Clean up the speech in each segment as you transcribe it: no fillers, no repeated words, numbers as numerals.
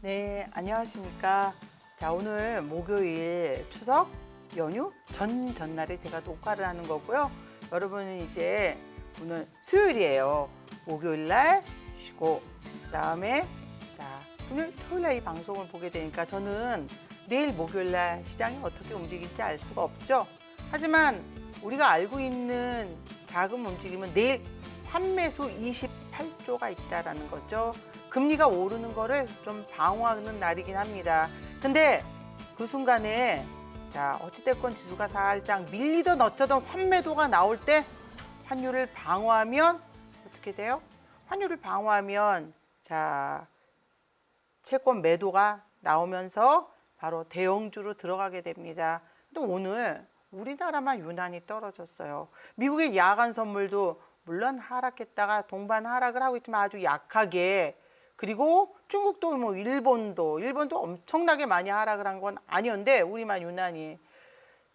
네, 안녕하십니까. 자, 오늘 목요일 추석 연휴 전날에 제가 녹화를 하는 거고요. 여러분은 이제 오늘 수요일이에요. 목요일 날 쉬고, 그다음에 자, 금요일, 토요일 날 이 방송을 보게 되니까 저는 내일 목요일 날 시장이 어떻게 움직일지 알 수가 없죠. 하지만 우리가 알고 있는 자금 움직임은 내일 환매수 28조가 있다라는 거죠. 금리가 오르는 거를 좀 방어하는 날이긴 합니다. 근데 그 순간에 자, 어찌됐건 지수가 살짝 밀리던 어쩌던 환매도가 나올 때 환율을 방어하면 어떻게 돼요? 환율을 방어하면 자, 채권 매도가 나오면서 바로 대형주로 들어가게 됩니다. 근데 오늘 우리나라만 유난히 떨어졌어요. 미국의 야간 선물도 물론 하락했다가 동반 하락을 하고 있지만 아주 약하게, 그리고 중국도 뭐 일본도 엄청나게 많이 하락을 한 건 아니었는데 우리만 유난히.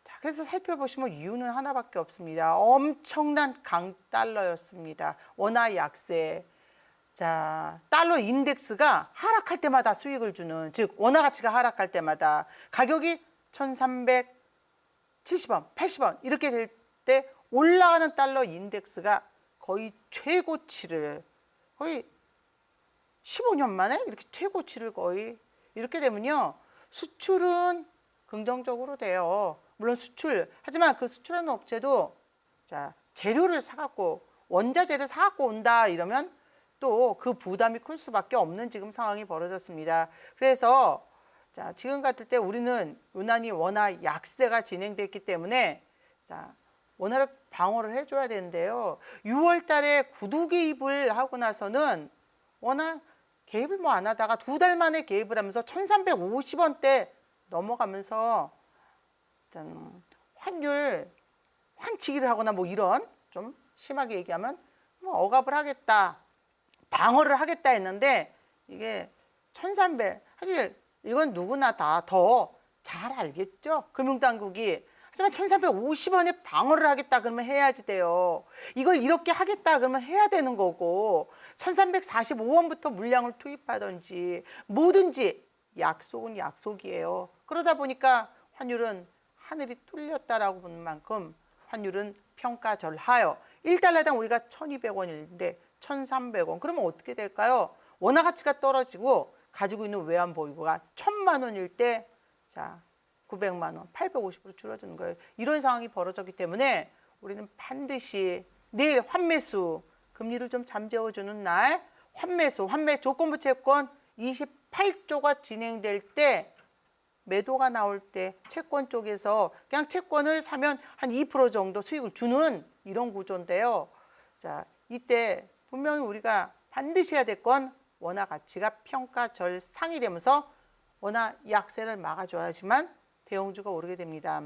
자, 그래서 살펴보시면 이유는 하나밖에 없습니다. 엄청난 강달러였습니다. 원화 약세. 자, 달러 인덱스가 하락할 때마다 수익을 주는, 즉 원화 가치가 하락할 때마다 가격이 1,370원, 80원 이렇게 될 때 올라가는 달러 인덱스가 거의 최고치를, 거의 15년 만에 이렇게 최고치를 거의, 이렇게 되면요 수출은 긍정적으로 돼요. 물론 수출, 하지만 그 수출하는 업체도 자, 재료를 사갖고, 원자재를 사갖고 온다 이러면 또 그 부담이 클 수밖에 없는 지금 상황이 벌어졌습니다. 그래서 자, 지금 같을 때 우리는 유난히 원화 약세가 진행됐기 때문에 자, 원화를 방어를 해줘야 되는데요. 6월 달에 구두 개입을 하고 나서는 원화 개입을 뭐 안 하다가 2달 만에 개입을 하면서 1,350원대 넘어가면서 일단 환율 환치기를 하거나 뭐 이런, 좀 심하게 얘기하면 뭐 억압을 하겠다, 방어를 하겠다 했는데 이게 1,300, 사실 이건 누구나 다 더 잘 알겠죠. 금융당국이. 하지만 1,350원에 방어를 하겠다 그러면 해야지 돼요. 이걸 이렇게 하겠다 그러면 해야 되는 거고, 1,345원부터 물량을 투입하든지 뭐든지 약속은 약속이에요. 그러다 보니까 환율은 하늘이 뚫렸다라고 보는 만큼 환율은 평가절하여 1달러당 우리가 1,200원인데 1,300원. 그러면 어떻게 될까요? 원화 가치가 떨어지고 가지고 있는 외환 보유고가 1,000만 원일 때 자, 900만 원, 850으로 줄어드는 거예요. 이런 상황이 벌어졌기 때문에 우리는 반드시 내일 환매수, 금리를 좀 잠재워주는 날 환매수, 환매 조건부 채권 28조가 진행될 때, 매도가 나올 때 채권 쪽에서 그냥 채권을 사면 한 2% 정도 수익을 주는 이런 구조인데요. 자, 이때 분명히 우리가 반드시 해야 될 건 원화 가치가 평가절상이 되면서 원화 약세를 막아줘야지만 대형주가 오르게 됩니다.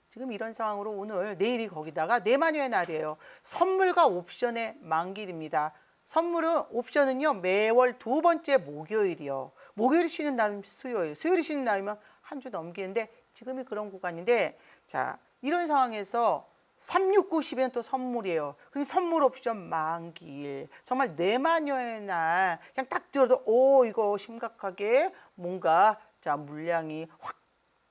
지금 이런 상황으로 오늘 내일이 거기다가 내만여의 날이에요. 선물과 옵션의 만기입니다. 선물은, 옵션은요 매월 2번째 목요일이요. 목요일이 쉬는 날은 수요일, 수요일이 쉬는 날이면 한 주 넘기는데 지금이 그런 구간인데, 자, 이런 상황에서 36910은 또 선물이에요. 그 선물 옵션 만기일. 정말 내만여의 날 그냥 딱 들어도 오, 이거 심각하게 뭔가 자, 물량이 확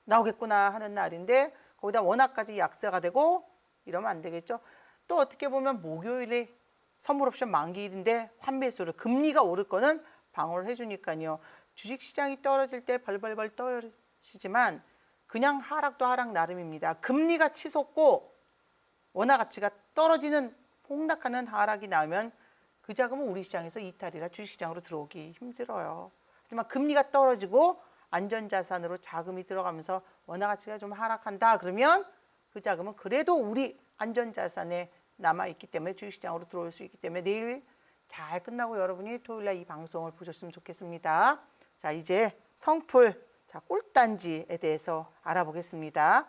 나오겠구나 하는 날인데 거기다 원화까지 약세가 되고 이러면 안 되겠죠. 또 어떻게 보면 목요일에 선물 옵션 만기일인데 환매수를, 금리가 오를 거는 방어를 해주니까요. 주식시장이 떨어질 때 벌벌벌 떨어지지만 그냥 하락도 하락 나름입니다. 금리가 치솟고 원화 가치가 떨어지는, 폭락하는 하락이 나오면 그 자금은 우리 시장에서 이탈이라 주식시장으로 들어오기 힘들어요. 하지만 금리가 떨어지고 안전자산으로 자금이 들어가면서 원화 가치가 좀 하락한다 그러면 그 자금은 그래도 우리 안전자산에 남아있기 때문에 주식시장으로 들어올 수 있기 때문에 내일 잘 끝나고 여러분이 토요일날 이 방송을 보셨으면 좋겠습니다. 자, 이제 성풀, 자, 꿀단지에 대해서 알아보겠습니다.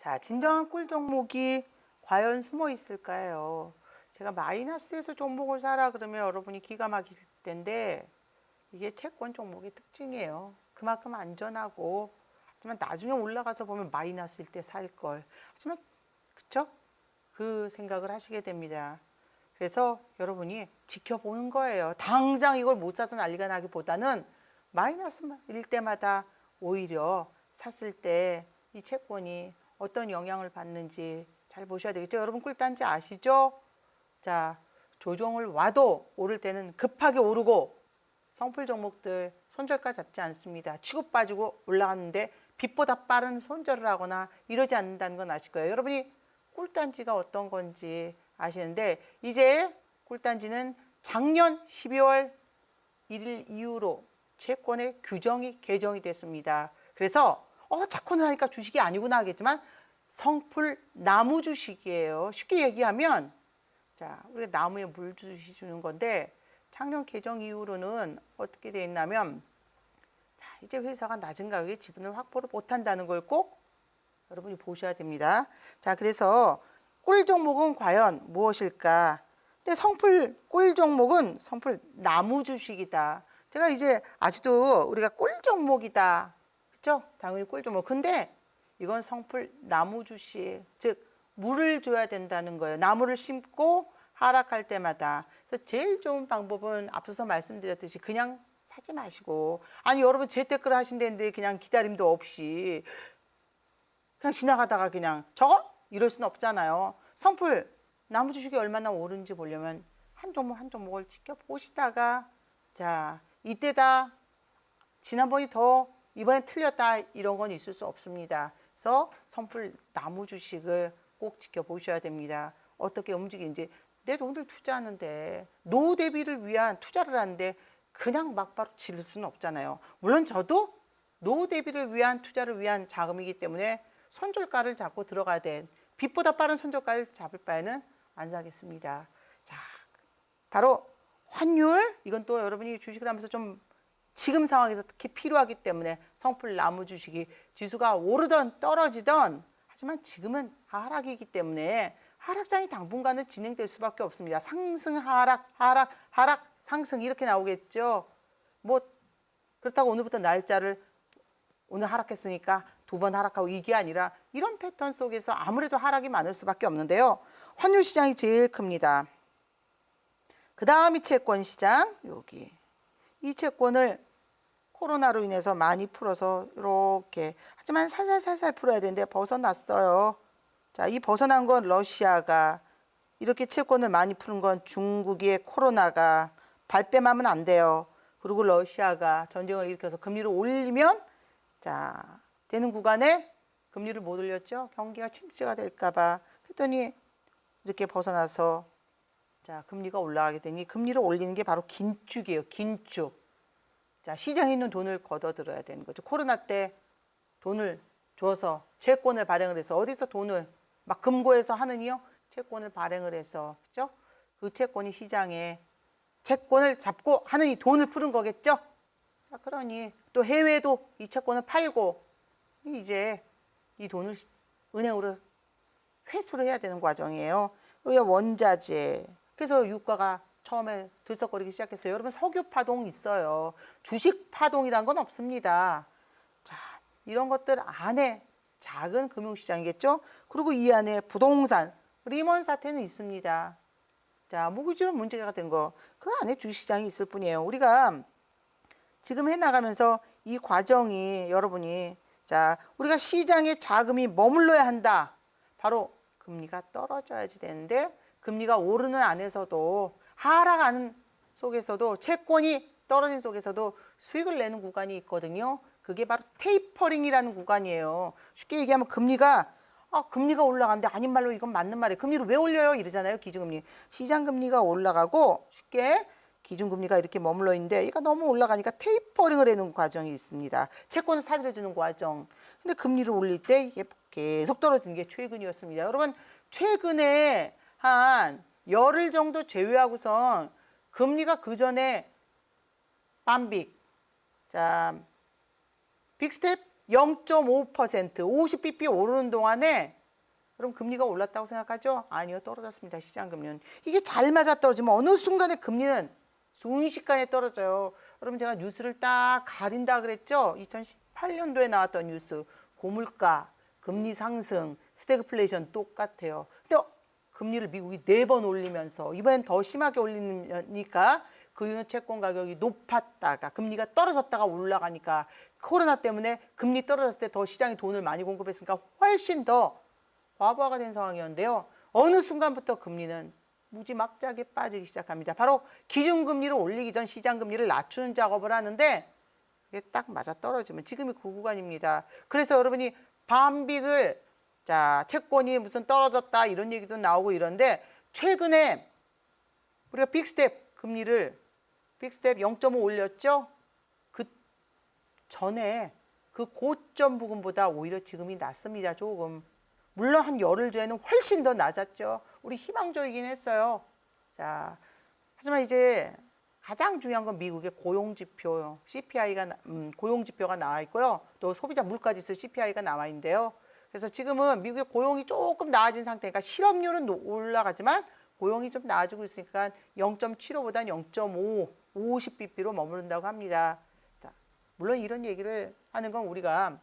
자, 진정한 꿀 종목이 과연 숨어 있을까요? 제가 마이너스에서 종목을 사라 그러면 여러분이 기가 막힐 텐데 이게 채권 종목의 특징이에요. 그만큼 안전하고 하지만 나중에 올라가서 보면 마이너스일 때 살 걸. 하지만 그쵸? 그 생각을 하시게 됩니다. 그래서 여러분이 지켜보는 거예요. 당장 이걸 못 사서 난리가 나기보다는 마이너스일 때마다 오히려 샀을 때 이 채권이 어떤 영향을 받는지 잘 보셔야 되겠죠. 여러분 꿀단지 아시죠? 자, 조정을 와도 오를 때는 급하게 오르고 성풀 종목들 손절가 잡지 않습니다. 치고 빠지고 올라갔는데 빛보다 빠른 손절을 하거나 이러지 않는다는 건 아실 거예요. 여러분이 꿀단지가 어떤 건지 아시는데 이제 꿀단지는 작년 12월 1일 이후로 채권의 규정이 개정이 됐습니다. 그래서 채권을 하니까 주식이 아니구나 하겠지만 성풀 나무 주식이에요. 쉽게 얘기하면 자, 우리가 나무에 물 주는 건데 작년 개정 이후로는 어떻게 돼 있냐면 자, 이제 회사가 낮은 가격에 지분을 확보를 못한다는 걸 꼭 여러분이 보셔야 됩니다. 자, 그래서 꿀 종목은 과연 무엇일까? 근데 성풀 꿀 종목은 성풀 나무 주식이다. 제가 이제 아직도 우리가 꿀 종목이다. 그렇죠? 당연히 꿀 종목. 근데 이건 성풀 나무 주식, 즉 물을 줘야 된다는 거예요. 나무를 심고 하락할 때마다. 그래서 제일 좋은 방법은 앞서서 말씀드렸듯이 그냥 사지 마시고 아니 여러분 재테크를 하신다는데 그냥 기다림도 없이 그냥 지나가다가 그냥 저거? 이럴 수는 없잖아요. 성풀 나무 주식이 얼마나 오른지 보려면 한 종목 한 종목을 지켜보시다가 자 이때다 지난번이 더 이번엔 틀렸다 이런 건 있을 수 없습니다. 그래서 성풀 나무 주식을 꼭 지켜보셔야 됩니다. 어떻게 움직이는지 내 돈을 투자하는데 노후 대비를 위한 투자를 하는데 그냥 막바로 지를 수는 없잖아요. 물론 저도 노후 대비를 위한 투자를 위한 자금이기 때문에 손절가를 잡고 들어가야 돼. 빛보다 빠른 손절가를 잡을 바에는 안 사겠습니다. 자, 바로 환율 이건 또 여러분이 주식을 하면서 좀 지금 상황에서 특히 필요하기 때문에 성풀 나무 주식이 지수가 오르던 떨어지던 하지만 지금은 하락이기 때문에 하락장이 당분간은 진행될 수밖에 없습니다. 상승 하락 하락 하락 상승 이렇게 나오겠죠. 뭐 그렇다고 오늘부터 날짜를 오늘 하락했으니까 두 번 하락하고 이게 아니라 이런 패턴 속에서 아무래도 하락이 많을 수밖에 없는데요. 환율 시장이 제일 큽니다. 그 다음이 채권 시장 여기 이 채권을 코로나로 인해서 많이 풀어서 이렇게 하지만 살살살살 풀어야 되는데 벗어났어요. 자, 이 벗어난 건 러시아가 이렇게 채권을 많이 푸는 건 중국의 코로나가 발뺌하면 안 돼요. 그리고 러시아가 전쟁을 일으켜서 금리를 올리면 자 되는 구간에 금리를 못 올렸죠. 경기가 침체가 될까 봐. 그랬더니 이렇게 벗어나서 자 금리가 올라가게 되니 금리를 올리는 게 바로 긴축이에요. 긴축. 자 시장에 있는 돈을 걷어들어야 되는 거죠. 코로나 때 돈을 줘서 채권을 발행을 해서 어디서 돈을 막 금고에서 하느니요. 채권을 발행을 해서 그죠? 그 채권이 시장에 채권을 잡고 하느니 돈을 푸는 거겠죠. 자 그러니 또 해외도 이 채권을 팔고 이제 이 돈을 은행으로 회수를 해야 되는 과정이에요. 여기가 원자재. 그래서 유가가 처음에 들썩거리기 시작했어요. 여러분 석유 파동 있어요. 주식 파동이란 건 없습니다. 자, 이런 것들 안에 작은 금융시장이겠죠. 그리고 이 안에 부동산, 리먼 사태는 있습니다. 자, 무기질은 문제가 된 거. 그 안에 주식시장이 있을 뿐이에요. 우리가 지금 해나가면서 이 과정이 여러분이 자, 우리가 시장에 자금이 머물러야 한다. 바로 금리가 떨어져야지 되는데 금리가 오르는 안에서도 하락하는 속에서도 채권이 떨어진 속에서도 수익을 내는 구간이 있거든요. 그게 바로 테이퍼링이라는 구간이에요. 쉽게 얘기하면 금리가 올라가는데 아닌 말로 이건 맞는 말이에요. 금리를 왜 올려요? 이러잖아요. 기준금리. 시장금리가 올라가고 쉽게 기준금리가 이렇게 머물러 있는데 얘가 너무 올라가니까 테이퍼링을 해는 과정이 있습니다. 채권을 사들여주는 과정. 근데 금리를 올릴 때 이게 계속 떨어지는 게 최근이었습니다. 여러분 최근에 한 열흘 정도 제외하고선 금리가 그 전에 빰빅, 자 빅스텝 0.5%, 50bp 오르는 동안에 그럼 금리가 올랐다고 생각하죠? 아니요, 떨어졌습니다. 시장금리는. 이게 잘 맞아떨어지면 어느 순간에 금리는 순식간에 떨어져요. 여러분 제가 뉴스를 딱 가린다 그랬죠? 2018년도에 나왔던 뉴스. 고물가, 금리 상승, 스태그플레이션 똑같아요. 근데 금리를 미국이 4번 올리면서 이번엔 더 심하게 올리니까 그 이후는 채권 가격이 높았다가 금리가 떨어졌다가 올라가니까 코로나 때문에 금리 떨어졌을 때 더 시장에 돈을 많이 공급했으니까 훨씬 더 과부하가 된 상황이었는데요. 어느 순간부터 금리는 무지막지하게 빠지기 시작합니다. 바로 기준금리를 올리기 전 시장금리를 낮추는 작업을 하는데 이게 딱 맞아떨어지면 지금이 그 구간입니다. 그래서 여러분이 반빅을 자 채권이 무슨 떨어졌다 이런 얘기도 나오고 이런데 최근에 우리가 빅스텝 금리를 빅스텝 0.5 올렸죠. 그 전에 그 고점 부분보다 오히려 지금이 낮습니다. 조금. 물론 한 열흘 전에는 훨씬 더 낮았죠. 우리 희망적이긴 했어요. 자, 하지만 이제 가장 중요한 건 미국의 고용지표, CPI가 고용지표가 나와 있고요. 또 소비자 물가지수 CPI가 나와 있는데요. 그래서 지금은 미국의 고용이 조금 나아진 상태니까 실업률은 올라가지만 고용이 좀 나아지고 있으니까 0.75보다는 0.5, 50bp로 머무른다고 합니다. 자, 물론 이런 얘기를 하는 건 우리가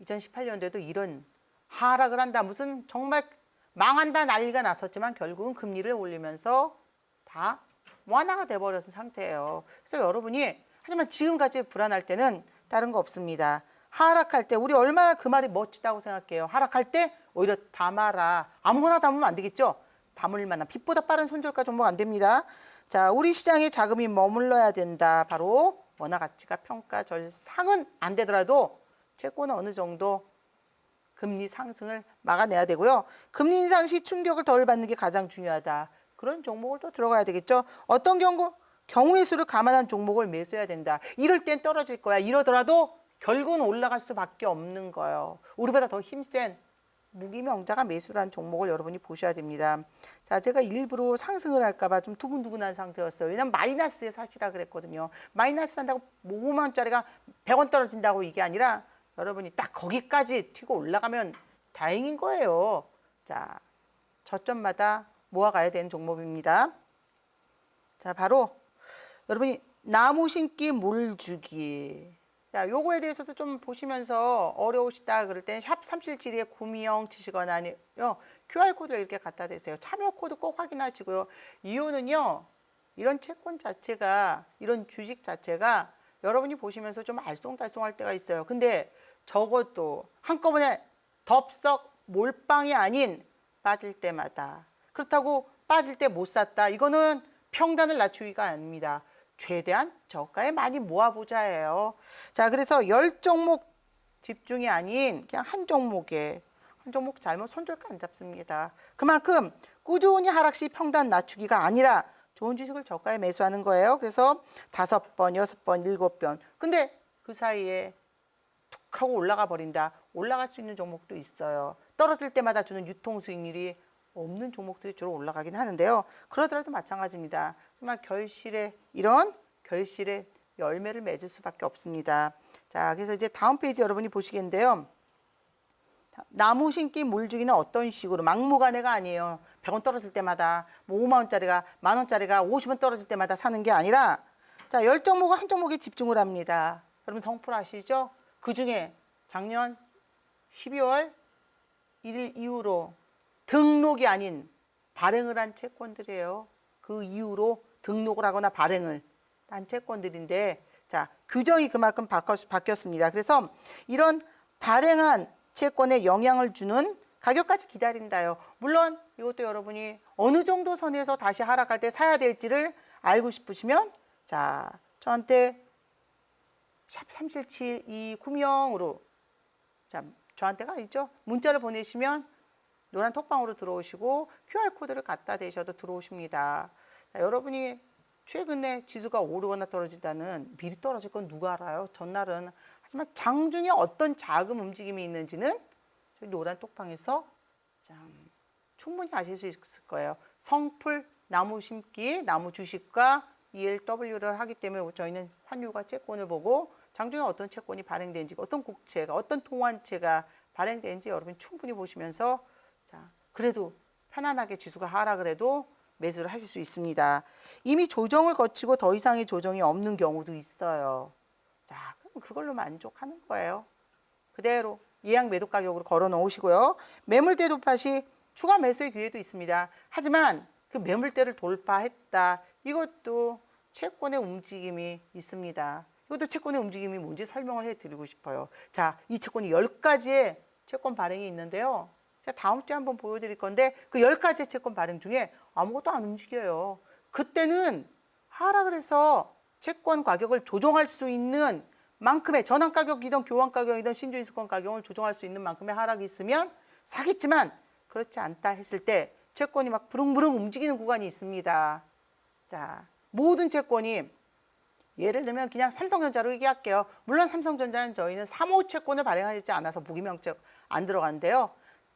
2018년도에도 이런 하락을 한다. 무슨 정말 망한다 난리가 났었지만 결국은 금리를 올리면서 다 완화가 돼버린 상태예요. 그래서 여러분이 하지만 지금까지 불안할 때는 다른 거 없습니다. 하락할 때 우리 얼마나 그 말이 멋지다고 생각해요. 하락할 때 오히려 담아라. 아무거나 담으면 안 되겠죠. 담을 만한 빛보다 빠른 손절가 종목 안 됩니다. 자, 우리 시장에 자금이 머물러야 된다. 바로 원화 가치가 평가 절상은 안 되더라도 채권은 어느 정도 금리 상승을 막아내야 되고요. 금리 인상 시 충격을 덜 받는 게 가장 중요하다. 그런 종목을 또 들어가야 되겠죠. 어떤 경우의 수를 감안한 종목을 매수해야 된다. 이럴 땐 떨어질 거야. 이러더라도 결국은 올라갈 수밖에 없는 거예요. 우리보다 더 힘센 무기명자가 매수한 종목을 여러분이 보셔야 됩니다. 자, 제가 일부러 상승을 할까 봐 좀 두근두근한 상태였어요. 왜냐면 마이너스에 사시라 그랬거든요. 마이너스 산다고 5만 원짜리가 100원 떨어진다고 이게 아니라 여러분이 딱 거기까지 튀고 올라가면 다행인 거예요. 자, 저점마다 모아가야 되는 종목입니다. 자, 바로 여러분이 나무 심기 물 주기. 자, 요거에 대해서도 좀 보시면서 어려우시다 그럴 땐 샵 3772에 구미형 치시거나 아니요 QR코드를 이렇게 갖다 대세요. 참여 코드 꼭 확인하시고요. 이유는요. 이런 채권 자체가 이런 주식 자체가 여러분이 보시면서 좀 알쏭달쏭할 때가 있어요. 근데 적어도 한꺼번에 덥석 몰빵이 아닌 빠질 때마다 그렇다고 빠질 때 못 샀다. 이거는 평단을 낮추기가 아닙니다. 최대한 저가에 많이 모아보자예요. 자, 그래서 10종목 집중이 아닌 그냥 한 종목에 한 종목 잘못 손절가 안 잡습니다. 그만큼 꾸준히 하락 시 평단 낮추기가 아니라 좋은 주식을 저가에 매수하는 거예요. 그래서 5번, 6번, 7번. 근데 그 사이에 툭 하고 올라가 버린다. 올라갈 수 있는 종목도 있어요. 떨어질 때마다 주는 유통 수익률이 없는 종목들이 주로 올라가긴 하는데요. 그러더라도 마찬가지입니다. 정말 이런 결실의 열매를 맺을 수밖에 없습니다. 자, 그래서 이제 다음 페이지 여러분이 보시겠는데요. 나무 심기 물 주기는 어떤 식으로 막무가내가 아니에요. 100원 떨어질 때마다 뭐 5만 원짜리가 만 원짜리가 50원 떨어질 때마다 사는 게 아니라 자, 10종목을 한 종목에 집중을 합니다. 여러분 성풀 아시죠? 그중에 작년 12월 1일 이후로 등록이 아닌 발행을 한 채권들이에요. 그 이후로 등록을 하거나 발행을 한 채권들인데 자, 규정이 그만큼 바뀌었습니다. 그래서 이런 발행한 채권에 영향을 주는 가격까지 기다린다요. 물론 이것도 여러분이 어느 정도 선에서 다시 하락할 때 사야 될지를 알고 싶으시면 자, 저한테 샵 3772 구명으로 자, 저한테가 있죠. 문자를 보내시면 노란 톡방으로 들어오시고 QR코드를 갖다 대셔도 들어오십니다. 자, 여러분이 최근에 지수가 오르거나 떨어지다는 미리 떨어질 건 누가 알아요? 전날은. 하지만 장중에 어떤 자금 움직임이 있는지는 저희 노란 톡방에서 충분히 아실 수 있을 거예요. 성풀, 나무 심기, 나무 주식과 ELW를 하기 때문에 저희는 환율과 채권을 보고 장중에 어떤 채권이 발행되는지, 어떤 국채가, 어떤 통환채가 발행되는지 여러분 충분히 보시면서 자, 그래도 편안하게 지수가 하락을 해도 매수를 하실 수 있습니다. 이미 조정을 거치고 더 이상의 조정이 없는 경우도 있어요. 자, 그럼 그걸로 만족하는 거예요. 그대로 예약 매도 가격으로 걸어 놓으시고요. 매물대 돌파시 추가 매수의 기회도 있습니다. 하지만 그 매물대를 돌파했다. 이것도 채권의 움직임이 있습니다. 이것도 채권의 움직임이 뭔지 설명을 해드리고 싶어요. 자, 이 채권이 10가지의 채권 발행이 있는데요. 제가 다음 주에 한번 보여드릴 건데 그 10가지의 채권 발행 중에 아무것도 안 움직여요. 그때는 하락을 해서 채권 가격을 조정할 수 있는 만큼의 전환 가격이든 교환 가격이든 신주인수권 가격을 조정할 수 있는 만큼의 하락이 있으면 사겠지만 그렇지 않다 했을 때 채권이 막 부릉부릉 움직이는 구간이 있습니다. 자, 모든 채권이 예를 들면 그냥 삼성전자로 얘기할게요. 물론 삼성전자는 저희는 3호 채권을 발행하지 않아서 무기명책 안 들어가는데요.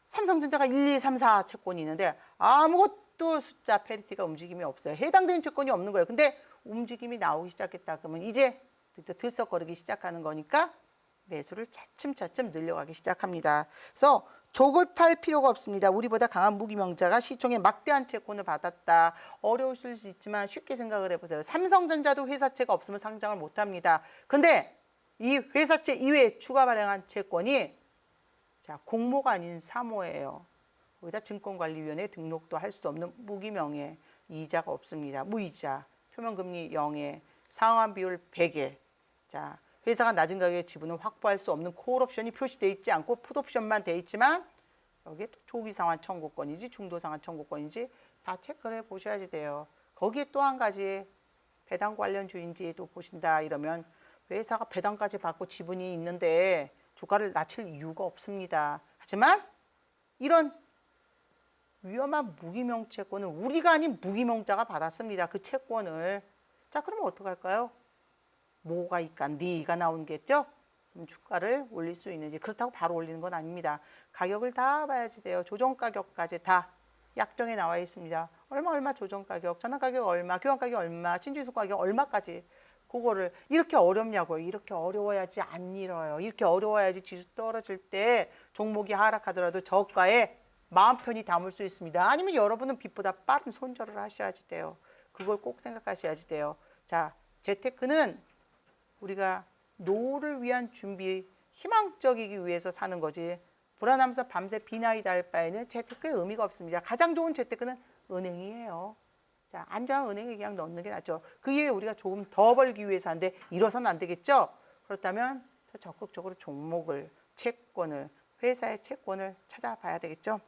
삼성전자가 1, 2, 3, 4 채권이 있는데 아무것도 숫자 페리티가 움직임이 없어요. 해당되는 채권이 없는 거예요. 근데 움직임이 나오기 시작했다 그러면 이제 들썩거리기 시작하는 거니까 매수를 차츰차츰 늘려가기 시작합니다. 그래서 조급할 필요가 없습니다. 우리보다 강한 무기명자가 시총에 막대한 채권을 받았다. 어려우실 수 있지만 쉽게 생각을 해보세요. 삼성전자도 회사채가 없으면 상장을 못합니다. 근데 이 회사채 이외에 추가 발행한 채권이 자, 공모가 아닌 사모예요. 거기다 증권관리위원회 등록도 할 수 없는 무기명예, 이자가 없습니다. 무이자, 표면금리 0에, 상환 비율 100에. 자, 회사가 낮은 가격의 지분을 확보할 수 없는 콜옵션이 표시되어 있지 않고 풋옵션만 되어 있지만 여기에 또 조기 상환 청구권인지 중도 상환 청구권인지 다 체크를 해 보셔야지 돼요. 거기에 또 한 가지 배당 관련주인지도 보신다 이러면 회사가 배당까지 받고 지분이 있는데 주가를 낮출 이유가 없습니다. 하지만 이런 위험한 무기명 채권을 우리가 아닌 무기명자가 받았습니다. 그 채권을. 자, 그러면 어떡할까요? 뭐가 있까? 니가 나오겠죠? 그럼 주가를 올릴 수 있는지. 그렇다고 바로 올리는 건 아닙니다. 가격을 다 봐야지 돼요. 조정 가격까지 다 약정에 나와 있습니다. 얼마 조정 가격, 전환 가격 얼마, 교환 가격 얼마, 신주수 가격 얼마까지. 그거를 이렇게 어렵냐고요. 이렇게 어려워야지 안 잃어요. 이렇게 어려워야지 지수 떨어질 때 종목이 하락하더라도 저가에 마음 편히 담을 수 있습니다. 아니면 여러분은 빛보다 빠른 손절을 하셔야지 돼요. 그걸 꼭 생각하셔야지 돼요. 자, 재테크는 우리가 노후를 위한 준비, 희망적이기 위해서 사는 거지. 불안하면서 밤새 비나이다 할 바에는 재테크의 의미가 없습니다. 가장 좋은 재테크는 은행이에요. 자, 안전한 은행에 그냥 넣는 게 낫죠. 그 이후에 우리가 조금 더 벌기 위해서 하는데 이뤄서는 안 되겠죠. 그렇다면 더 적극적으로 종목을, 채권을, 회사의 채권을 찾아봐야 되겠죠.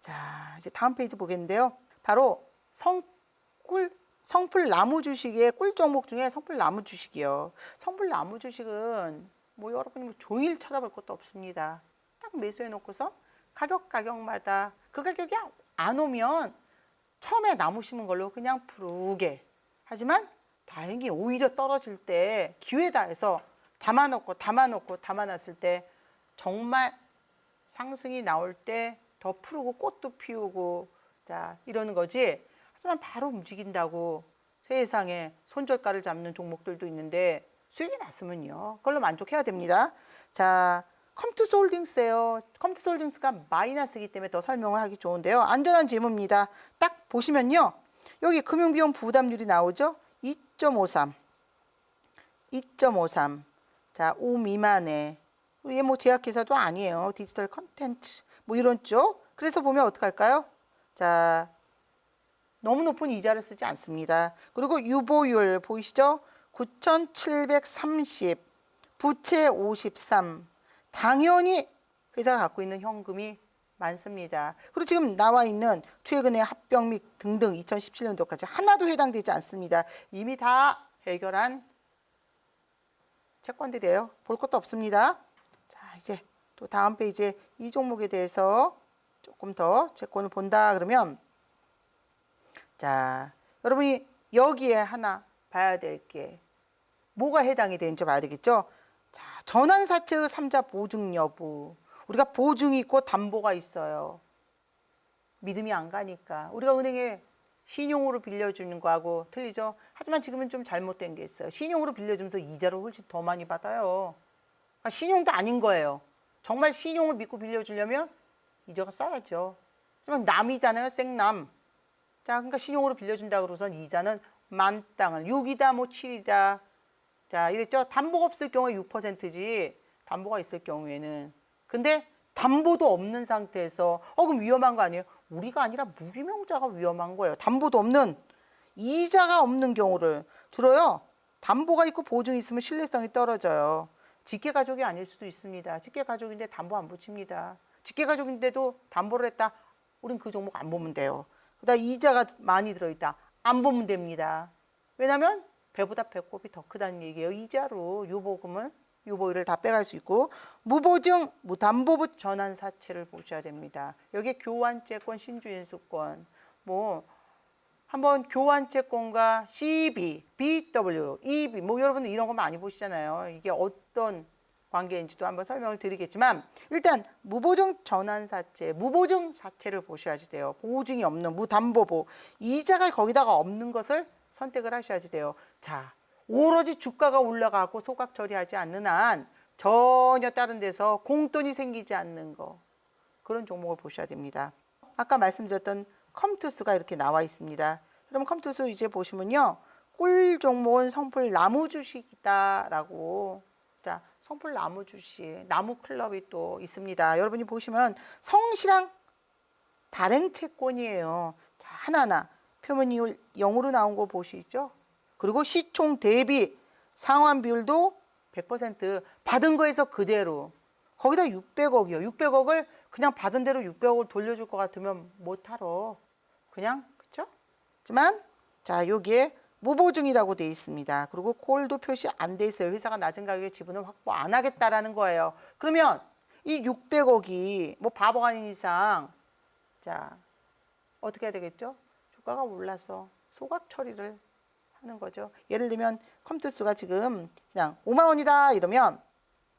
자, 이제 다음 페이지 보겠는데요. 바로 성풀 나무 주식의 꿀 종목 중에 성풀 나무 주식이요. 성풀 나무 주식은 뭐 여러분이 뭐 종일 찾아볼 것도 없습니다. 딱 매수해 놓고서 가격마다 그 가격이 안 오면 처음에 나무 심은 걸로 그냥 푸르게. 하지만 다행히 오히려 떨어질 때 기회다 해서 담아놨을 때 정말 상승이 나올 때 더 푸르고 꽃도 피우고 자 이러는 거지. 하지만 바로 움직인다고 세상에 손절가를 잡는 종목들도 있는데 수익이 났으면요. 그걸로 만족해야 됩니다. 자, 컴투스홀딩스예요. 컴투스홀딩스가 마이너스이기 때문에 더 설명을 하기 좋은데요. 안전한 재무입니다. 딱 보시면요. 여기 금융비용 부담률이 나오죠. 2.53. 2.53. 자, 5 미만에. 이게 뭐 제약회사도 아니에요. 디지털 컨텐츠. 뭐 이런 쪽. 그래서 보면 어떡할까요? 자, 너무 높은 이자를 쓰지 않습니다. 그리고 유보율 보이시죠? 9,730. 부채 53. 당연히 회사가 갖고 있는 현금이 많습니다. 그리고 지금 나와 있는 최근에 합병 및 등등 2017년도까지 하나도 해당되지 않습니다. 이미 다 해결한 채권들이에요. 볼 것도 없습니다. 자, 이제 또 다음 페이지에 이 종목에 대해서 조금 더 채권을 본다 그러면 자, 여러분이 여기에 하나 봐야 될 게 뭐가 해당이 되는지 봐야 되겠죠. 자, 전환사채의 3자 보증 여부. 우리가 보증이 있고 담보가 있어요. 믿음이 안 가니까. 우리가 은행에 신용으로 빌려주는 거하고 틀리죠. 하지만 지금은 좀 잘못된 게 있어요. 신용으로 빌려주면서 이자를 훨씬 더 많이 받아요. 그러니까 신용도 아닌 거예요. 정말 신용을 믿고 빌려주려면 이자가 싸야죠. 하지만 남이잖아요. 생남. 자, 그러니까 신용으로 빌려준다 그러고선 이자는 만땅을 6이다 뭐 7이다. 자, 이랬죠. 담보가 없을 경우에 6%지. 담보가 있을 경우에는. 근데 담보도 없는 상태에서 그럼 위험한 거 아니에요? 우리가 아니라 무기명자가 위험한 거예요. 담보도 없는 이자가 없는 경우를 주로요. 담보가 있고 보증이 있으면 신뢰성이 떨어져요. 직계가족이 아닐 수도 있습니다. 직계가족인데 담보 안 붙입니다. 직계가족인데도 담보를 했다. 우린 그 종목 안 보면 돼요. 그다음 이자가 많이 들어있다. 안 보면 됩니다. 왜냐하면 배보다 배꼽이 더 크다는 얘기예요. 이자로 유보율을 다 빼갈 수 있고 무보증, 무담보부 전환사채를 보셔야 됩니다. 여기에 교환채권, 신주인수권, 뭐 한번 교환채권과 CB, BW, EB 뭐 여러분들 이런 거 많이 보시잖아요. 이게 어떤 관계인지도 한번 설명을 드리겠지만 일단 무보증 전환사채, 무보증 사채를 보셔야지 돼요. 보증이 없는 무담보보, 이자가 거기다가 없는 것을 선택을 하셔야지 돼요. 자, 오로지 주가가 올라가고 소각 처리하지 않는 한 전혀 다른 데서 공돈이 생기지 않는 거, 그런 종목을 보셔야 됩니다. 아까 말씀드렸던 컴투스가 이렇게 나와 있습니다. 그럼 컴투스 이제 보시면요. 꿀 종목은 성풀 나무 주식이다라고. 자, 성풀 나무 주식, 나무 클럽이 또 있습니다. 여러분이 보시면 성실한 발행 채권이에요. 자, 하나하나 표면이율 0으로 나온 거 보시죠? 그리고 시총 대비 상환 비율도 100% 받은 거에서 그대로. 거기다 600억이요. 600억을 그냥 받은 대로 600억을 돌려줄 것 같으면 못하러. 그냥, 그쵸? 하지만, 자, 여기에 무보증이라고 돼 있습니다. 그리고 콜도 표시 안 돼 있어요. 회사가 낮은 가격에 지분을 확보 안 하겠다라는 거예요. 그러면 이 600억이 뭐 바보가 아닌 이상, 자, 어떻게 해야 되겠죠? 주가가 올라서 소각 처리를 하는 거죠. 예를 들면 컴투스가 지금 그냥 5만 원이다 이러면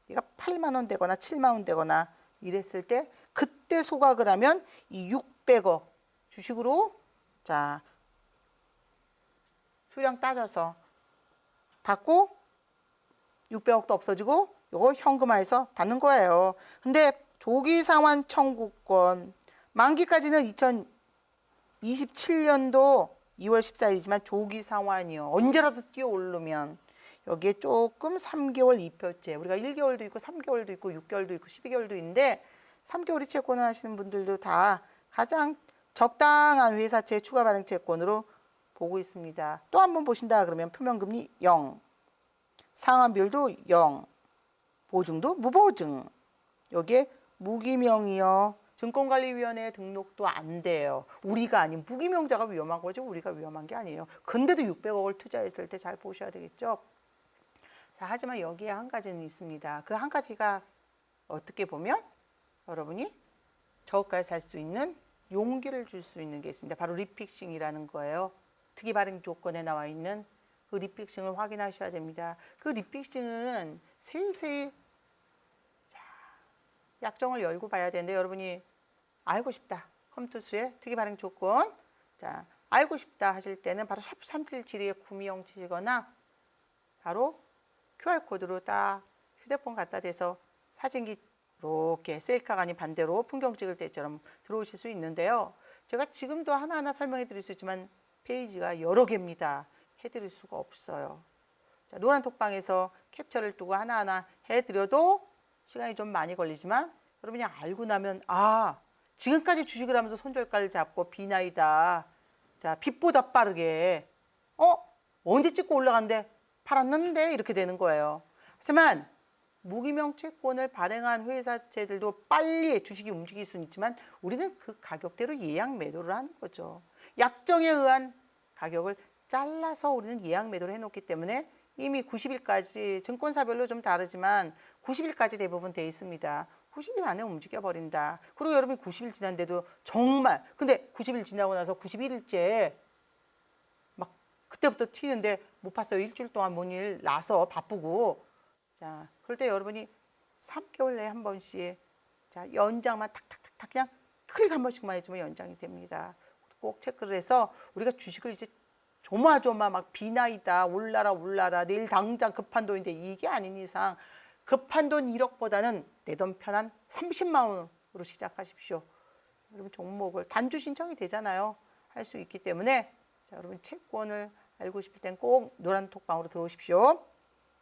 얘가 8만 원 되거나 7만 원 되거나 이랬을 때 그때 소각을 하면 이 600억 주식으로 자 수량 따져서 받고 600억도 없어지고 요거 현금화해서 받는 거예요. 근데 조기 상환 청구권 만기까지는 2027년도 2월 14일이지만 조기 상환이요. 언제라도 뛰어 오르면 여기에 조금 3개월 이표제, 우리가 1개월도 있고 3개월도 있고 6개월도 있고 12개월도 있는데 3개월이 채권을 하시는 분들도 다 가장 적당한 회사채 추가 발행 채권으로 보고 있습니다. 또 한 번 보신다 그러면 표면금리 0, 상환 비율도 0, 보증도 무보증. 여기에 무기명이요. 증권관리위원회에 등록도 안 돼요. 우리가 아닌 무기명자가 위험한 거죠. 우리가 위험한 게 아니에요. 근데도 600억을 투자했을 때 잘 보셔야 되겠죠. 자, 하지만 여기에 한 가지는 있습니다. 그 한 가지가 어떻게 보면 여러분이 저가에 살 수 있는 용기를 줄 수 있는 게 있습니다. 바로 리픽싱이라는 거예요. 특이 발행 조건에 나와 있는 그 리픽싱을 확인하셔야 됩니다. 그 리픽싱은 세세히 약정을 열고 봐야 되는데 여러분이 알고 싶다. 컴투스의 특이 발행 조건. 자, 알고 싶다 하실 때는 바로 샵 3772에 구미영 치시거나 바로 QR코드로 딱 휴대폰 갖다 대서 사진기 이렇게 셀카가 아닌 반대로 풍경 찍을 때처럼 들어오실 수 있는데요. 제가 지금도 하나하나 설명해 드릴 수 있지만 페이지가 여러 개입니다. 해드릴 수가 없어요. 자, 노란 톡방에서 캡처를 두고 하나하나 해드려도 시간이 좀 많이 걸리지만 여러분이 알고 나면 지금까지 주식을 하면서 손절가를 잡고 비나이다. 자, 빛보다 빠르게 언제 찍고 올라갔는데 팔았는데 이렇게 되는 거예요. 하지만 무기명 채권을 발행한 회사채들도 빨리 주식이 움직일 수는 있지만 우리는 그 가격대로 예약 매도를 하는 거죠. 약정에 의한 가격을 잘라서 우리는 예약 매도를 해놓기 때문에 이미 90일까지 증권사별로 좀 다르지만 90일까지 대부분 돼 있습니다. 90일 안에 움직여버린다. 그리고 여러분이 90일 지난데도 정말 근데 90일 지나고 나서 91일째 막 그때부터 튀는데 못 봤어요. 일주일 동안 뭔 일 나서 바쁘고. 자, 그럴 때 여러분이 3개월 내에 한 번씩 자 연장만 탁탁탁탁 그냥 클릭 한 번씩만 해주면 연장이 됩니다. 꼭 체크를 해서 우리가 주식을 이제 조마조마 막 비나이다 올라라 내일 당장 급한 돈인데 이게 아닌 이상 급한 돈 1억보다는 내 돈 편한 30만 원으로 시작하십시오. 여러분 종목을 단주 신청이 되잖아요. 할 수 있기 때문에 자, 여러분 채권을 알고 싶을 땐 꼭 노란 톡방으로 들어오십시오.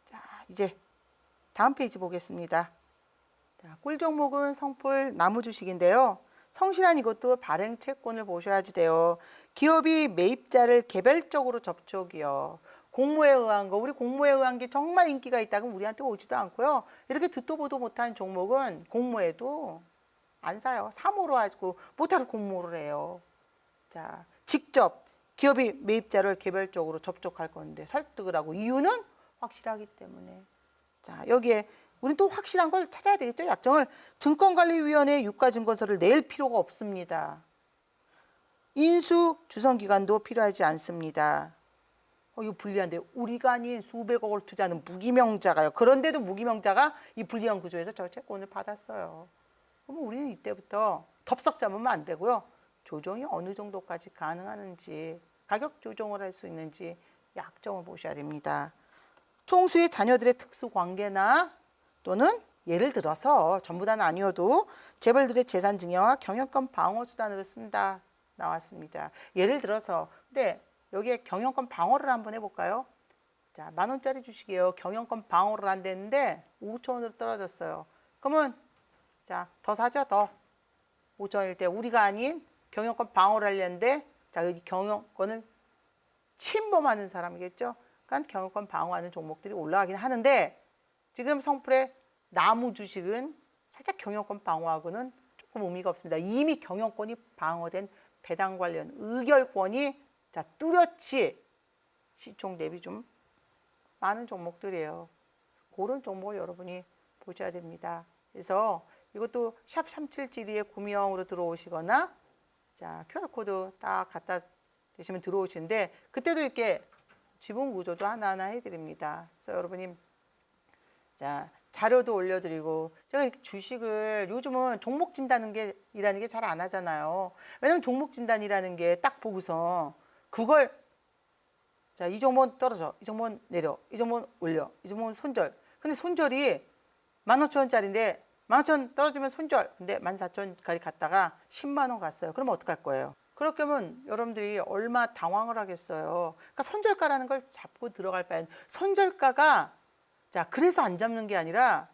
자, 이제 다음 페이지 보겠습니다. 자, 꿀 종목은 성풀 나무 주식인데요. 성실한 이것도 발행 채권을 보셔야지 돼요. 기업이 매입자를 개별적으로 접촉이요. 공모에 의한 거, 우리 공모에 의한 게 정말 인기가 있다 그럼 우리한테 오지도 않고요. 이렇게 듣도 보도 못한 종목은 공모에도 안 사요. 사모로 하고 못하러 공모를 해요. 자, 직접 기업이 매입자를 개별적으로 접촉할 건데 설득을 하고 이유는 확실하기 때문에. 자, 여기에 우리는 또 확실한 걸 찾아야 되겠죠. 약정을 증권관리위원회에 유가증권서를 낼 필요가 없습니다. 인수 주선기간도 필요하지 않습니다. 이거 불리한데 우리가 아닌 수백억을 투자하는 무기명자가요. 그런데도 무기명자가 이 불리한 구조에서 저 채권을 받았어요. 그러면 우리는 이때부터 덥석 잡으면 안 되고요. 조정이 어느 정도까지 가능하는지 가격 조정을 할 수 있는지 약정을 보셔야 됩니다. 총수의 자녀들의 특수관계나 또는 예를 들어서 전부 다는 아니어도 재벌들의 재산 증여와 경영권 방어 수단으로 쓴다 나왔습니다. 예를 들어서 근데 여기에 경영권 방어를 한번 해볼까요? 자, 10,000원짜리 주식이에요. 경영권 방어를 한다는데 5,000원으로 떨어졌어요. 그러면 자, 더 사죠, 더. 5,000원일 때 우리가 아닌 경영권 방어를 하려는데 자, 여기 경영권을 침범하는 사람이겠죠. 그러니까 경영권 방어하는 종목들이 올라가긴 하는데 지금 성풀의 나무 주식은 살짝 경영권 방어하고는 조금 의미가 없습니다. 이미 경영권이 방어된 배당 관련 의결권이 자, 뚜렷이 시총 대비 좀 많은 종목들이에요. 그런 종목을 여러분이 보셔야 됩니다. 그래서 이것도 샵 3772에 구매형으로 들어오시거나 자, QR코드 딱 갖다 대시면 들어오시는데 그때도 이렇게 지분 구조도 하나하나 해드립니다. 그래서 여러분이 자, 자료도 올려드리고 제가 이렇게 주식을 요즘은 종목 진단이라는 게 잘 안 하잖아요. 왜냐면 종목 진단이라는 게 딱 보고서 그걸 자, 이 종목은 떨어져, 이 종목은 내려, 이 종목은 올려, 이 종목은 손절. 근데 손절이 15,000원짜리인데 15,000원 떨어지면 손절. 근데 14,000원까지 갔다가 10만 원 갔어요. 그러면 어떡할 거예요? 그렇게 하면 여러분들이 얼마 당황을 하겠어요. 그러니까 손절가라는 걸 잡고 들어갈 바엔 손절가가 자, 그래서 안 잡는 게 아니라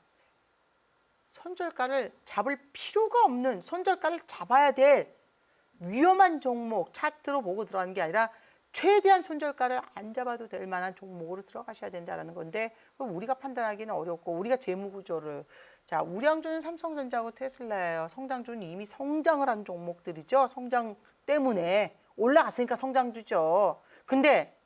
손절가를 잡을 필요가 없는 손절가를 잡아야 될 위험한 종목 차트로 보고 들어가는 게 아니라 최대한 손절가를 안 잡아도 될 만한 종목으로 들어가셔야 된다는 건데 우리가 판단하기는 어렵고 우리가 재무구조를 자, 우량주는 삼성전자하고 테슬라예요. 성장주는 이미 성장을 한 종목들이죠. 성장 때문에 올라갔으니까 성장주죠. 근데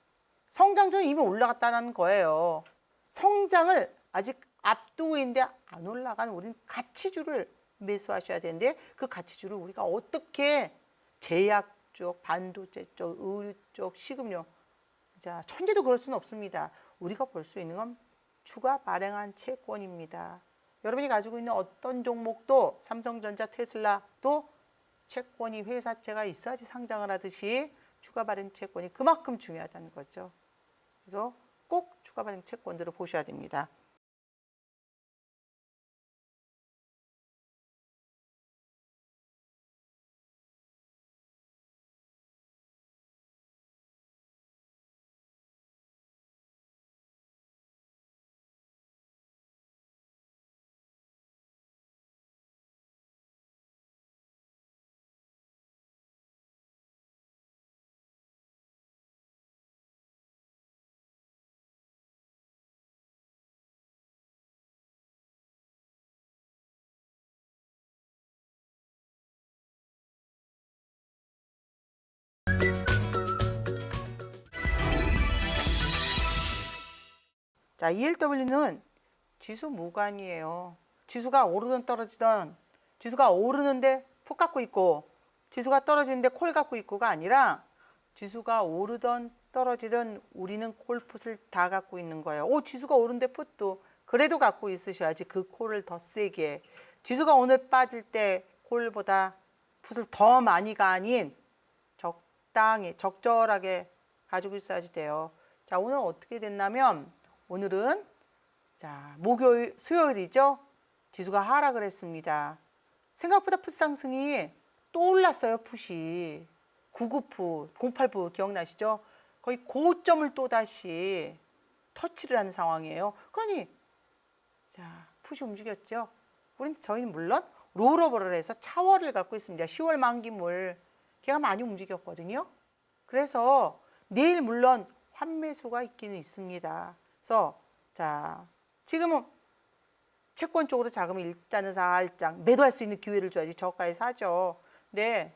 성장주는 이미 올라갔다는 거예요. 성장을 아직 앞두고 있는데 안 올라간 우리는 가치주를 매수하셔야 되는데 그 가치주를 우리가 어떻게 제약 쪽, 반도체 쪽, 의류 쪽, 식음료 자, 천재도 그럴 수는 없습니다. 우리가 볼 수 있는 건 주가 발행한 채권입니다. 여러분이 가지고 있는 어떤 종목도 삼성전자, 테슬라도 채권이 회사채가 있어야지 상장을 하듯이 주가 발행 채권이 그만큼 중요하다는 거죠. 그래서 꼭 주가 발행 채권들을 보셔야 됩니다. 자, ELW는 지수 무관이에요. 지수가 오르든 떨어지든 지수가 오르는데 푹 갖고 있고 지수가 떨어지는데 콜 갖고 있고가 아니라 지수가 오르든 떨어지든 우리는 콜풋을 다 갖고 있는 거예요. 오, 지수가 오르는데 풋도 그래도 갖고 있으셔야지 그 콜을 더 세게. 지수가 오늘 빠질 때 콜보다 풋을 더 많이가 아닌 적당히 적절하게 가지고 있어야지 돼요. 자, 오늘 어떻게 됐냐면 오늘은 자, 목요일 수요일이죠. 지수가 하락을 했습니다. 생각보다 풋 상승이 또 올랐어요. 풋이 99풋, 08풋 기억나시죠? 거의 고점을 또 다시 터치를 하는 상황이에요. 그러니 자, 풋이 움직였죠. 저희는 물론 롤오버를 해서 차월을 갖고 있습니다. 10월 만기물 걔가 많이 움직였거든요. 그래서 내일 물론 환매수가 있기는 있습니다. 그래서 자, 지금은 채권 쪽으로 자금을 일단은 살짝 매도할 수 있는 기회를 줘야지 저가에 사죠. 네,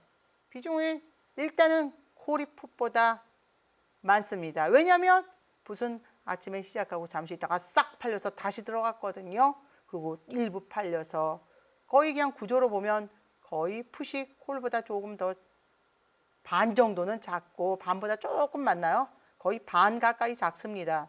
비중이 일단은 콜이 풋보다 많습니다. 왜냐하면 풋은 아침에 시작하고 잠시 있다가 싹 팔려서 다시 들어갔거든요. 그리고 일부 팔려서 거의 그냥 구조로 보면 거의 풋이 콜보다 조금 더 반 정도는 작고 반보다 조금 많나요? 거의 반 가까이 작습니다.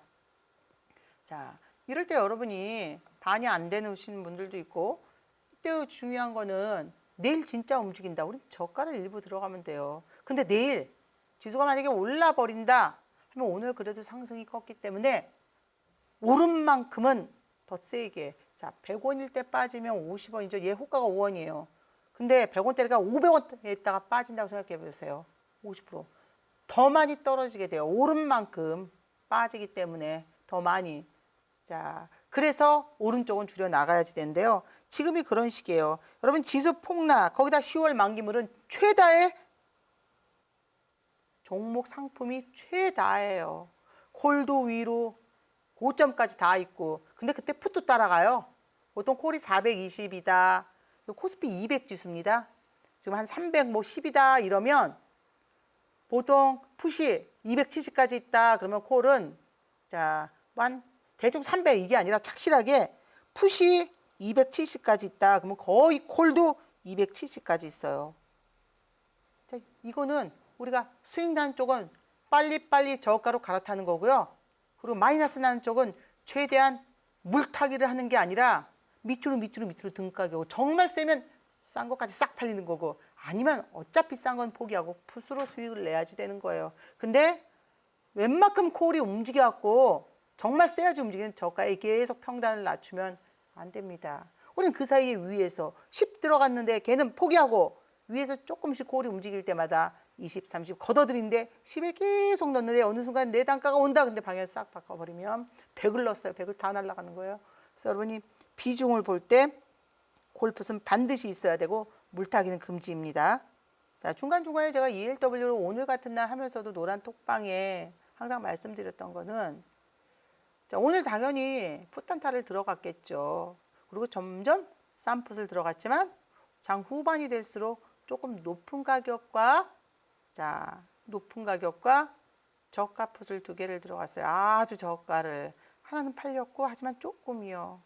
자, 이럴 때 여러분이 반이 안 되시는 분들도 있고 이때 중요한 거는 내일 진짜 움직인다. 우리 저가를 일부 들어가면 돼요. 근데 내일 지수가 만약에 올라 버린다 하면 오늘 그래도 상승이 컸기 때문에 오른 만큼은 더 세게. 자, 100원일 때 빠지면 50원이죠. 얘 호가가 5원이에요. 근데 100원짜리가 500원에 있다가 빠진다고 생각해 보세요. 50%. 더 많이 떨어지게 돼요. 오른 만큼 빠지기 때문에 더 많이. 자, 그래서 오른쪽은 줄여 나가야지 되는데요. 지금이 그런 시기예요. 여러분 지수 폭락, 거기다 10월 만기물은 최다의 종목 상품이 최다예요. 콜도 위로 고점까지 다 있고. 근데 그때 풋도 따라가요. 보통 콜이 420이다. 코스피 200 지수입니다. 지금 한 310이다 이러면 보통 풋이 270까지 있다. 그러면 콜은 자, 한 대충 300 이게 아니라 착실하게 풋이 270까지 있다. 그러면 거의 콜도 270까지 있어요. 자, 이거는 우리가 수익 나는 쪽은 빨리빨리 저가로 갈아타는 거고요. 그리고 마이너스 나는 쪽은 최대한 물타기를 하는 게 아니라 밑으로 등가격고 정말 세면 싼 것까지 싹 팔리는 거고 아니면 어차피 싼 건 포기하고 풋으로 수익을 내야지 되는 거예요. 근데 웬만큼 콜이 움직여갖고 정말 세야지 움직이는 저가에 계속 평단을 낮추면 안 됩니다. 우리는 그 사이에 위에서 10 들어갔는데 걔는 포기하고 위에서 조금씩 콜이 움직일 때마다 20, 30 걷어들이는데 10에 계속 넣는데 어느 순간 내 단가가 온다. 근데 방향을 싹 바꿔버리면 100을 넣었어요. 100을 다 날아가는 거예요. 그래서 여러분이 비중을 볼 때 콜풋은 반드시 있어야 되고 물타기는 금지입니다. 자, 중간중간에 제가 ELW를 오늘 같은 날 하면서도 노란 톡방에 항상 말씀드렸던 거는 자, 오늘 당연히 풋단타를 들어갔겠죠. 그리고 점점 싼 풋을 들어갔지만 장 후반이 될수록 조금 높은 가격과 저가 풋을 두 개를 들어갔어요. 아주 저가를. 하나는 팔렸고 하지만 조금이요.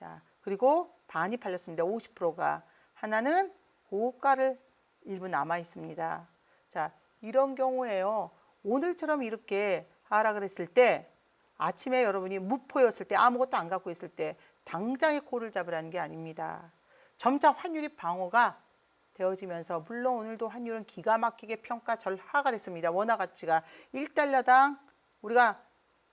자, 그리고 반이 팔렸습니다. 50%가. 하나는 고가를 일부 남아 있습니다. 자, 이런 경우에요. 오늘처럼 이렇게 하락을 했을 때 아침에 여러분이 무포였을 때 아무것도 안 갖고 있을 때 당장에 콜을 잡으라는 게 아닙니다. 점차 환율이 방어가 되어지면서 물론 오늘도 환율은 기가 막히게 평가 절하가 됐습니다. 원화 가치가 1달러당 우리가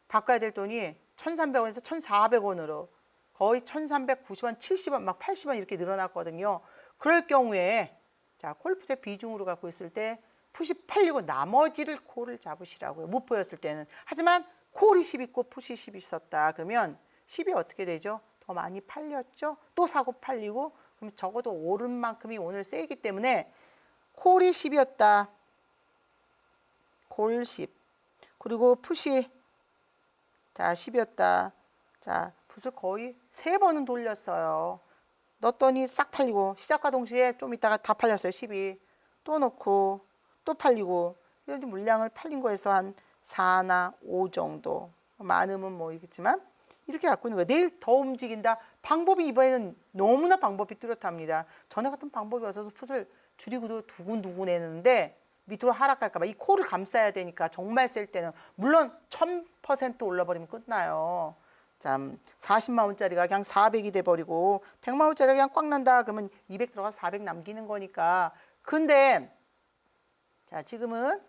바꿔야 될 돈이 1,300원에서 1,400원으로 거의 1,390원, 70원, 막 80원 이렇게 늘어났거든요. 그럴 경우에 자, 콜풋의 비중으로 갖고 있을 때 풋이 팔리고 나머지를 콜을 잡으시라고요. 무포였을 때는. 하지만 콜이 10 있고 풋이 10 있었다. 그러면 10이 어떻게 되죠? 더 많이 팔렸죠? 또 사고 팔리고 그럼 적어도 오른 만큼이 오늘 세기 때문에 콜이 10이었다. 콜 10. 그리고 풋이 자 10이었다. 자, 풋을 거의 3번은 돌렸어요. 넣었더니 싹 팔리고 시작과 동시에 좀 있다가 다 팔렸어요. 10이. 또 넣고 또 팔리고 이런 물량을 팔린 거에서 한 4나 5 정도. 많으면 뭐 이겠지만 이렇게 갖고 있는 거예요. 내일 더 움직인다. 방법이 이번에는 너무나 방법이 뚜렷합니다. 전에 같은 방법이 없어서 풋을 줄이고도 두근두근 했는데 밑으로 하락할까 봐 이 콜을 감싸야 되니까 정말 셀 때는 물론 1000% 올라버리면 끝나요. 참 40만 원짜리가 그냥 400이 돼버리고 100만 원짜리가 그냥 꽉 난다 그러면 200 들어가서 400 남기는 거니까. 근데 자, 지금은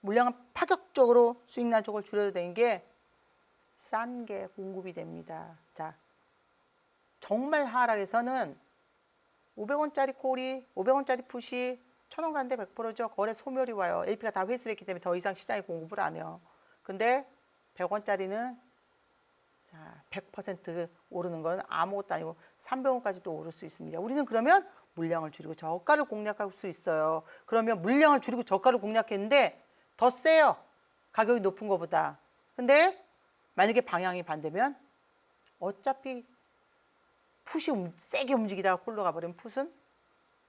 물량은 파격적으로 수익 난쪽을 줄여도 되는 게 싼 게 공급이 됩니다. 자, 정말 하락에서는 500원짜리 콜이 500원짜리 풋이 1,000원 가는데 100%죠. 거래 소멸이 와요. LP가 다 회수를 했기 때문에 더 이상 시장에 공급을 안 해요. 근데 100원짜리는 자, 100% 오르는 건 아무것도 아니고 300원까지도 오를 수 있습니다. 우리는 그러면 물량을 줄이고 저가를 공략할 수 있어요. 그러면 물량을 줄이고 저가를 공략했는데 더 세요. 가격이 높은 것보다. 근데 만약에 방향이 반대면 어차피 풋이 세게 움직이다가 콜로 가버리면 풋은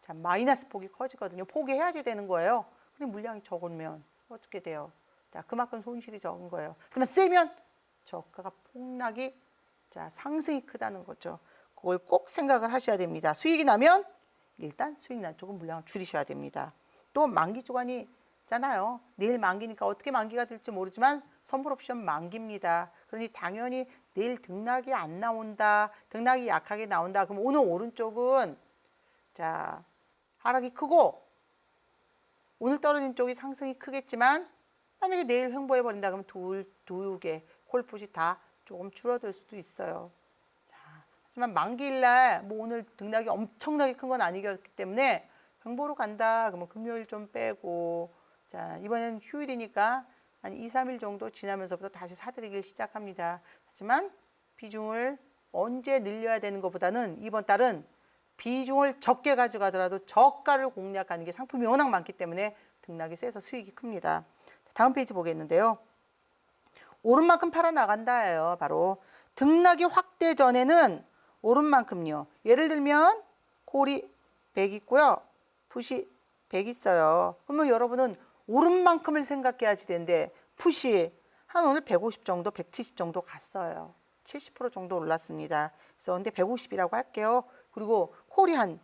자, 마이너스 폭이 커지거든요. 포기해야지 되는 거예요. 근데 물량이 적으면 어떻게 돼요? 자, 그만큼 손실이 적은 거예요. 하지만 세면 저가가 폭락이 자, 상승이 크다는 거죠. 그걸 꼭 생각을 하셔야 됩니다. 수익이 나면 일단 수익 난 쪽은 물량을 줄이셔야 됩니다. 또 만기 주간이 있잖아요. 내일 만기니까 어떻게 만기가 될지 모르지만 선물 옵션 만기입니다. 그러니 당연히 내일 등락이 안 나온다. 등락이 약하게 나온다. 그럼 오늘 오른쪽은 자, 하락이 크고 오늘 떨어진 쪽이 상승이 크겠지만 만약에 내일 횡보해버린다 그러면 두 개 콜풋이 다 조금 줄어들 수도 있어요. 자, 하지만 만기일날 뭐 오늘 등락이 엄청나게 큰 건 아니었기 때문에 횡보로 간다 그러면 금요일 좀 빼고 자, 이번엔 휴일이니까 한 2, 3일 정도 지나면서부터 다시 사들이기 시작합니다. 하지만 비중을 언제 늘려야 되는 것보다는 이번 달은 비중을 적게 가져가더라도 저가를 공략하는 게 상품이 워낙 많기 때문에 등락이 세서 수익이 큽니다. 다음 페이지 보겠는데요. 오른 만큼 팔아 나간다예요. 바로 등락이 확대 전에는 오른 만큼요. 예를 들면 콜이 100 있고요. 풋이 100 있어요. 그러면 여러분은 오른 만큼을 생각해야지 되는데 풋이 한 오늘 150 정도, 170 정도 갔어요. 70% 정도 올랐습니다. 그래서 근데 150이라고 할게요. 그리고 콜이 한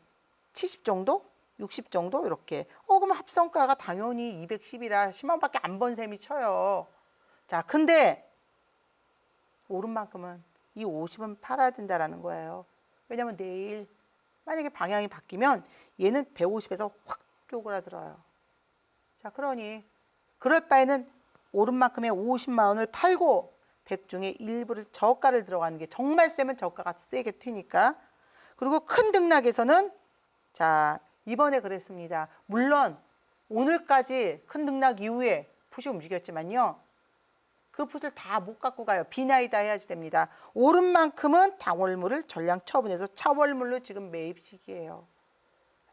70 정도? 60 정도 이렇게. 그러면 합성가가 당연히 210이라 10만 원밖에 안 번 셈이 쳐요. 자, 근데 오른 만큼은 이 50은 팔아야 된다라는 거예요. 왜냐면 내일 만약에 방향이 바뀌면 얘는 150에서 확 쪼그라들어요. 자, 그러니 그럴 바에는 오른 만큼의 50만 원을 팔고 100 중에 일부를 저가를 들어가는 게 정말 세면 저가가 세게 튀니까. 그리고 큰 등락에서는 자, 이번에 그랬습니다. 물론 오늘까지 큰 등락 이후에 풋이 움직였지만요. 그 풋을 다 못 갖고 가요. 비나이다 해야지 됩니다. 오른 만큼은 당월물을 전량 처분해서 차월물로 지금 매입 시기예요.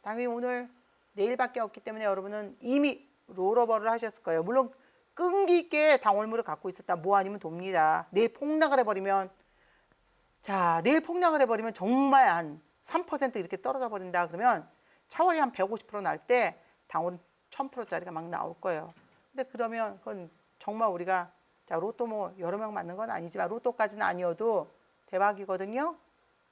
당연히 오늘 내일밖에 없기 때문에 여러분은 이미 롤오버를 하셨을 거예요. 물론 끈기 있게 당월물을 갖고 있었다. 뭐 아니면 돕니다. 내일 폭락을 해버리면 자, 내일 폭락을 해버리면 정말 한 3% 이렇게 떨어져 버린다 그러면 차월이 한 150% 날 때 당월은 1000%짜리가 막 나올 거예요. 근데 그러면 그건 정말 우리가 자, 로또 뭐 여러 명 맞는 건 아니지만 로또까지는 아니어도 대박이거든요.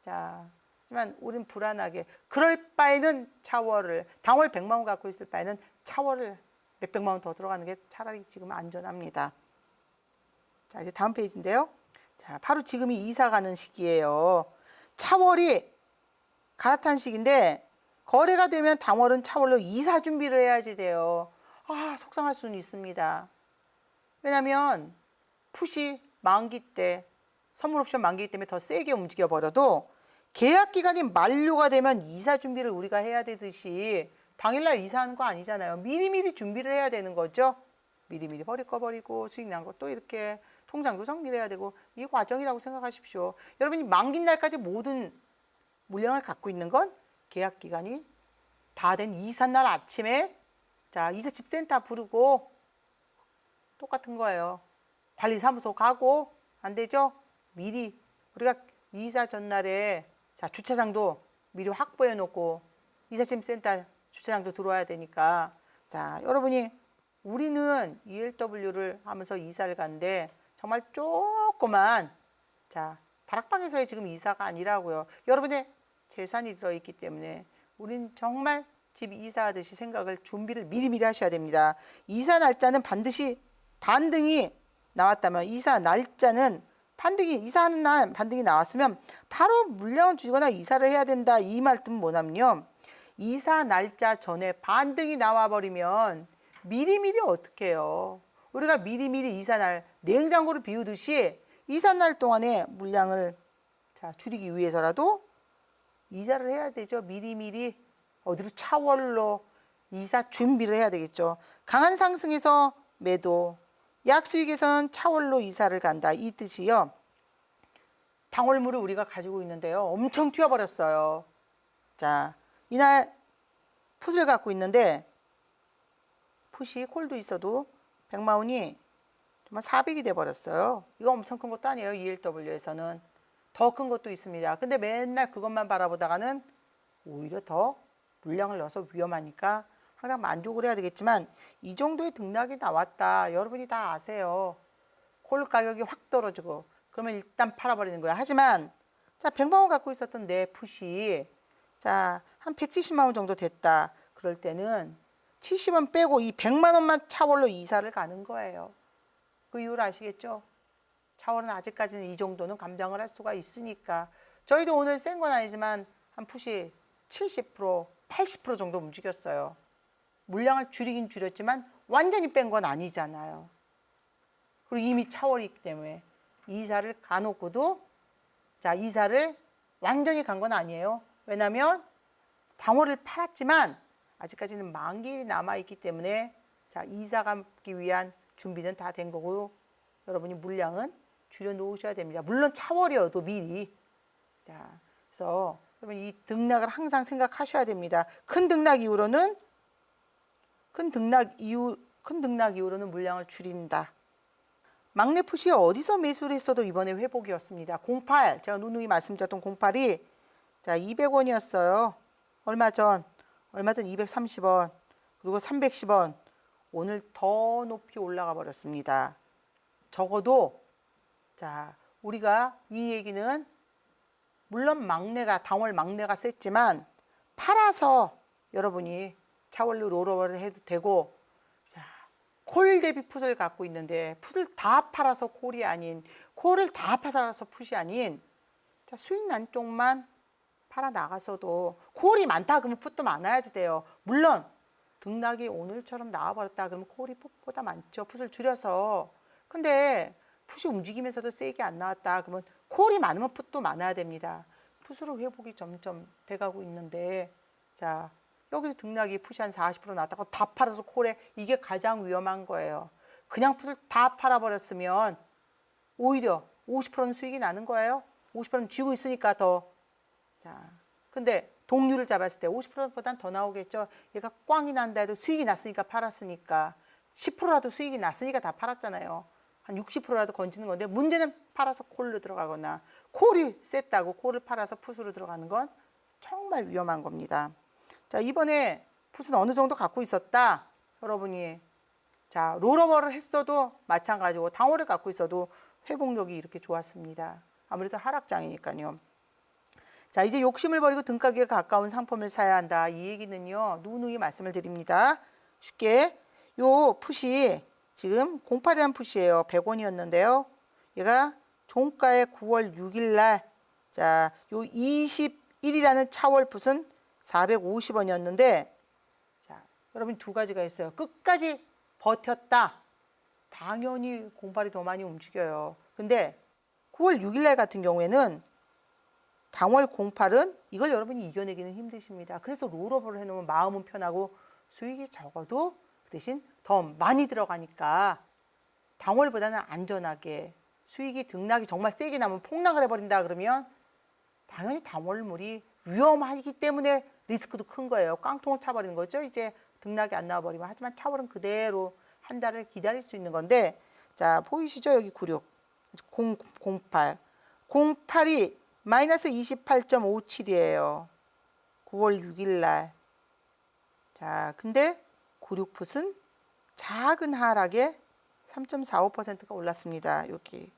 자, 하지만 우린 불안하게 그럴 바에는 차월을 당월 100만 원 갖고 있을 바에는 차월을 몇백만 원 더 들어가는 게 차라리 지금 안전합니다. 자, 이제 다음 페이지인데요. 자, 바로 지금이 이사 가는 시기예요. 차월이 갈아탄 시기인데 거래가 되면 당월은 차월로 이사 준비를 해야지 돼요. 아, 속상할 수는 있습니다. 왜냐하면 풋이 만기 때 선물 옵션 만기이기 때문에 더 세게 움직여 버려도 계약 기간이 만료가 되면 이사 준비를 우리가 해야 되듯이 당일날 이사하는 거 아니잖아요. 미리미리 준비를 해야 되는 거죠. 미리미리 버릴 거 버리고 수익 난 거 또 이렇게 통장도 정리를 해야 되고 이 과정이라고 생각하십시오. 여러분이 만기 날까지 모든 물량을 갖고 있는 건 계약 기간이 다 된 이삿날 아침에 자, 이삿집 센터 부르고 똑같은 거예요. 관리사무소 가고 안 되죠? 미리 우리가 이사 전날에 자, 주차장도 미리 확보해 놓고 이삿짐 센터 주차장도 들어와야 되니까 자, 여러분이 우리는 ELW를 하면서 이사를 갔는데 정말 조그만 자, 다락방에서의 지금 이사가 아니라고요. 여러분의 재산이 들어있기 때문에 우린 정말 집 이사하듯이 생각을 준비를 미리미리 하셔야 됩니다. 이사 날짜는 반드시 반등이 나왔다면 이사 날짜는 반등이 이사하는 날 반등이 나왔으면 바로 물량을 주거나 이사를 해야 된다. 이 말씀은 뭐냐면요. 이사 날짜 전에 반등이 나와버리면 미리미리 어떻게 해요? 우리가 미리미리 이삿날 냉장고를 비우듯이 이삿날 동안에 물량을 줄이기 위해서라도 이사를 해야 되죠. 미리미리 어디로 차월로 이사 준비를 해야 되겠죠. 강한 상승에서 매도, 약수익에선 차월로 이사를 간다. 이 뜻이요. 당월물을 우리가 가지고 있는데요. 엄청 튀어버렸어요. 자, 이날 풋을 갖고 있는데 풋이 콜도 있어도 100만원이 정말 400이 돼버렸어요. 이거 엄청 큰 것도 아니에요. ELW에서는. 더 큰 것도 있습니다. 근데 맨날 그것만 바라보다가는 오히려 더 물량을 넣어서 위험하니까 항상 만족을 해야 되겠지만 이 정도의 등락이 나왔다. 여러분이 다 아세요. 콜 가격이 확 떨어지고 그러면 일단 팔아버리는 거야. 하지만 자 100만 원 갖고 있었던 내 풋이 자 한 170만 원 정도 됐다. 그럴 때는 70원 빼고 이 100만 원만 차월로 이사를 가는 거예요. 그 이유를 아시겠죠? 차월은 아직까지는 이 정도는 감당을 할 수가 있으니까. 저희도 오늘 센 건 아니지만 한 풋이 70%, 80% 정도 움직였어요. 물량을 줄이긴 줄였지만 완전히 뺀 건 아니잖아요. 그리고 이미 차월이기 때문에 이사를 가놓고도 자 이사를 완전히 간 건 아니에요. 왜냐하면 당월을 팔았지만 아직까지는 만기일이 남아있기 때문에 자 이사 가기 위한 준비는 다 된 거고 여러분이 물량은 줄여 놓으셔야 됩니다. 물론 차월이어도 미리. 자, 그래서 여러분 이 등락을 항상 생각하셔야 됩니다. 큰 등락 이후로는 물량을 줄인다. 막내 풋이 어디서 매수를 했어도 이번에 회복이었습니다. 08 제가 누누이 말씀드렸던 08이 자 200원이었어요. 얼마 전 230원 그리고 310원 오늘 더 높이 올라가 버렸습니다. 적어도 자 우리가 이 얘기는 물론 당월 막내가 셌지만 팔아서 여러분이 차월로 롤오버를 해도 되고 자 콜 대비 풋을 갖고 있는데 풋을 다 팔아서 콜이 아닌 콜을 다 팔아서 풋이 아닌 자 수익 난 쪽만 팔아 나가서도 콜이 많다 그러면 풋도 많아야지 돼요. 물론 등락이 오늘처럼 나와버렸다 그러면 콜이 풋보다 많죠. 풋을 줄여서. 근데 풋이 움직이면서도 세게 안 나왔다 그러면 콜이 많으면 풋도 많아야 됩니다. 풋으로 회복이 점점 돼가고 있는데 자 여기서 등락이 풋이 한 40% 나왔다고 다 팔아서 콜에 이게 가장 위험한 거예요. 그냥 풋을 다 팔아버렸으면 오히려 50%는 수익이 나는 거예요. 50%는 쥐고 있으니까 더. 자, 근데 동률을 잡았을 때 50%보단 더 나오겠죠. 얘가 꽝이 난다 해도 수익이 났으니까 팔았으니까 10%라도 수익이 났으니까 다 팔았잖아요. 한 60%라도 건지는 건데 문제는 팔아서 콜로 들어가거나 콜이 셌다고 콜을 팔아서 풋으로 들어가는 건 정말 위험한 겁니다. 자 이번에 풋은 어느 정도 갖고 있었다. 여러분이 자 롤오버를 했어도 마찬가지고 당월을 갖고 있어도 회복력이 이렇게 좋았습니다. 아무래도 하락장이니까요. 자 이제 욕심을 버리고 등가격에 가까운 상품을 사야 한다. 이 얘기는요. 누누이 말씀을 드립니다. 쉽게 요 풋이 지금 08이라는 풋이에요. 100원이었는데요. 얘가 종가에 9월 6일 날 자 요 21이라는 차월 풋은 450원이었는데 자 여러분 두 가지가 있어요. 끝까지 버텼다. 당연히 08이 더 많이 움직여요. 근데 9월 6일 날 같은 경우에는 당월 08은 이걸 여러분이 이겨내기는 힘드십니다. 그래서 롤오버를 해놓으면 마음은 편하고 수익이 적어도 그 대신 더 많이 들어가니까 당월보다는 안전하게 수익이 등락이 정말 세게 나면 폭락을 해버린다 그러면 당연히 당월물이 위험하기 때문에 리스크도 큰 거예요. 깡통을 차버리는 거죠. 이제 등락이 안 나와버리면. 하지만 차월은 그대로 한 달을 기다릴 수 있는 건데 자 보이시죠? 여기 96, 08. 08이 마이너스 28.57이에요. 9월 6일 날. 자, 근데 96풋은 작은 하락에 3.45%가 올랐습니다. 여기.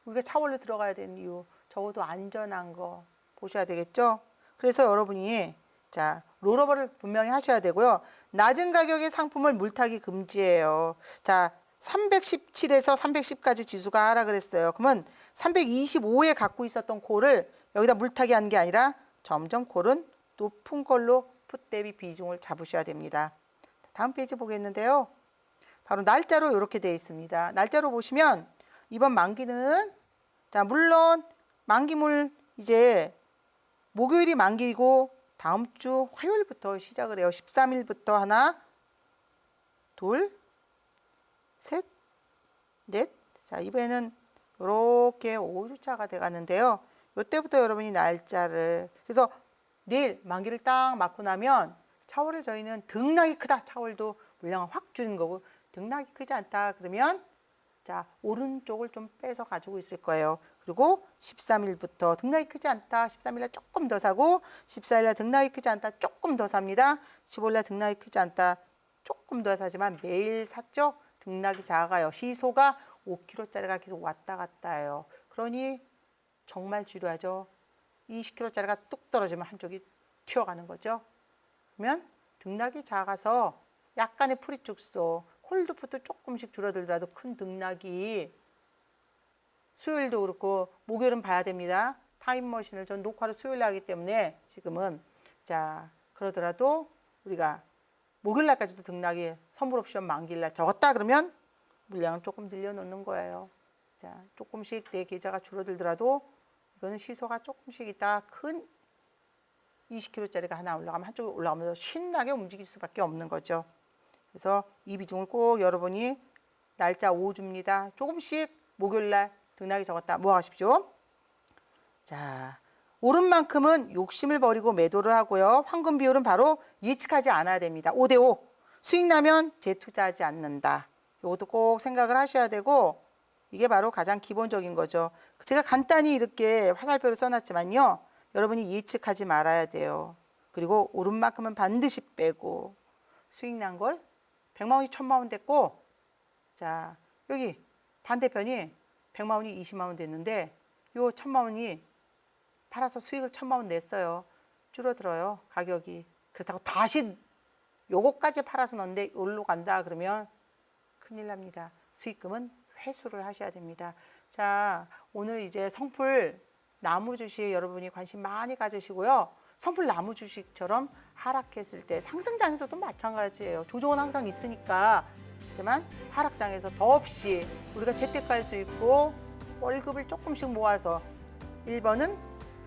우리가 차월로 들어가야 되는 이유, 적어도 안전한 거 보셔야 되겠죠? 그래서 여러분이 자, 롤오버를 분명히 하셔야 되고요. 낮은 가격의 상품을 물타기 금지예요. 자, 317에서 310까지 지수가 하락을 했어요. 그러면 325에 갖고 있었던 콜을 여기다 물타기 한 게 아니라 점점 콜은 높은 걸로 풋 대비 비중을 잡으셔야 됩니다. 다음 페이지 보겠는데요. 바로 날짜로 이렇게 되어 있습니다. 날짜로 보시면 이번 만기는 자 물론 만기물 이제 목요일이 만기이고 다음 주 화요일부터 시작을 해요. 13일부터 하나, 둘, 셋, 넷. 자 이번에는 이렇게 5주차가 돼가는데요. 이때부터 여러분이 날짜를 그래서 내일 만기를 딱 맞고 나면 차월을 저희는 등락이 크다. 차월도 물량을 확 줄인 거고 등락이 크지 않다. 그러면 자 오른쪽을 좀 빼서 가지고 있을 거예요. 그리고 13일부터 등락이 크지 않다. 13일날 조금 더 사고 14일날 등락이 크지 않다. 조금 더 삽니다. 15일날 등락이 크지 않다. 조금 더 사지만 매일 샀죠. 등락이 작아요. 시소가 5kg짜리가 계속 왔다 갔다 해요. 그러니 정말 지루하죠. 20kg짜리가 뚝 떨어지면 한쪽이 튀어가는 거죠. 그러면 등락이 작아서 약간의 프리축소, 홀드풋도 조금씩 줄어들더라도 큰 등락이 수요일도 그렇고 목요일은 봐야 됩니다. 타임머신을 전 녹화를 수요일에 하기 때문에 지금은 자 그러더라도 우리가 목요일날까지도 등락이 선물 옵션 만기일날 적었다 그러면 물량을 조금 늘려놓는 거예요. 자 조금씩 내 계좌가 줄어들더라도 이거는 시소가 조금씩 있다가 큰 20kg짜리가 하나 올라가면 한쪽에 올라가면서 신나게 움직일 수밖에 없는 거죠. 그래서 이 비중을 꼭 여러분이 날짜 5주입니다. 조금씩 목요일날 등락이 적었다 모아가십시오. 자 오른 만큼은 욕심을 버리고 매도를 하고요. 황금 비율은 바로 예측하지 않아야 됩니다. 5대5 수익 나면 재투자하지 않는다. 이것도 꼭 생각을 하셔야 되고 이게 바로 가장 기본적인 거죠. 제가 간단히 이렇게 화살표를 써놨지만요. 여러분이 예측하지 말아야 돼요. 그리고 오른 만큼은 반드시 빼고 수익 난 걸 100만 원이 1000만 원 됐고 자 여기 반대편이 100만 원이 20만 원 됐는데 요 1000만 원이 팔아서 수익을 1000만 원 냈어요. 줄어들어요. 가격이. 그렇다고 다시 요거까지 팔아서 넣는데 여기로 간다 그러면 큰일 납니다. 수익금은 회수를 하셔야 됩니다. 자 오늘 이제 성풀 나무 주식 여러분이 관심 많이 가지시고요. 성풀 나무 주식처럼 하락했을 때 상승장에서도 마찬가지예요. 조정은 항상 있으니까 하지만 하락장에서 더없이 우리가 재테크할 수 있고 월급을 조금씩 모아서 1번은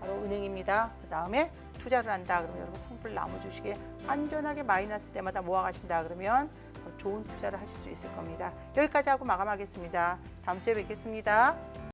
바로 은행입니다. 그 다음에 투자를 한다 그러면 여러분 성풀 나무 주식에 안전하게 마이너스 때마다 모아가신다 그러면 더 좋은 투자를 하실 수 있을 겁니다. 여기까지 하고 마감하겠습니다. 다음 주에 뵙겠습니다.